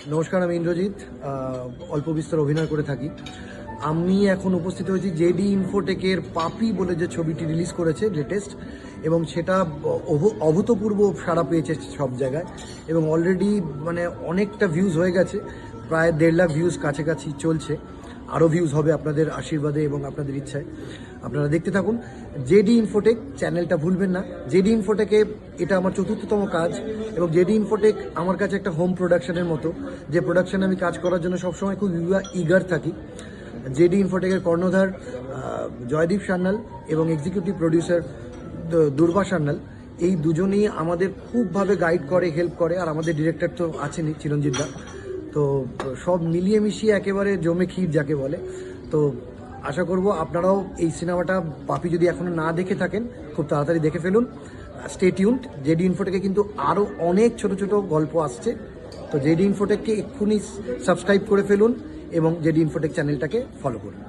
নমস্কার, আমি ইন্দ্রজিৎ। অল্প বিস্তর অভিনয় করে থাকি। আমি এখন উপস্থিত হয়েছি জেডি ইনফোটেকের পাপি বলে যে ছবিটি রিলিজ করেছে লেটেস্ট, এবং সেটা অভূতপূর্ব সাড়া পেয়েছে সব জায়গায়, এবং অলরেডি মানে অনেকটা ভিউজ হয়ে গেছে। প্রায় 1.5 লাখ ভিউজ কাছাকাছি চলছে। আরও ভিউজ হবে আপনাদের আশীর্বাদে এবং আপনাদের ইচ্ছায়। আপনারা দেখতে থাকুন জেডি ইনফোটেক চ্যানেলটা, ভুলবেন না। জেডি ইনফোটেকে এটা আমার 4র্থতম কাজ, এবং জেডি ইনফোটেক আমার কাছে একটা হোম প্রোডাকশনের মতো, যে প্রোডাকশনে আমি কাজ করার জন্য সবসময় খুব ইগার থাকি। জেডি ইনফোটেকের কর্ণধার জয়দীপ সান্যাল এবং এক্সিকিউটিভ প্রডিউসার দুর্বা সান্যাল, এই দুজনেই আমাদের খুবভাবে গাইড করে, হেল্প করে। আর আমাদের ডিরেক্টর তো আছেনই, চিরঞ্জিত দা। তো সব মিলিয়ে মিশিয়ে একেবারে জমে ক্ষীর যাকে বলে। তো আশা করব আপনারাও এই সিনেমাটা পাপি যদি এখনো না দেখে থাকেন, খুব তাড়াতাড়ি দেখে ফেলুন। Stay tuned. জেডি ইনফোটেকে কিন্তু আরও অনেক ছোট ছোট গল্প আসছে। তো জেডি ইনফোটেককে এক্ষুনি সাবস্ক্রাইব করে ফেলুন এবং জেডি ইনফোটেক চ্যানেলটাকে ফলো করুন।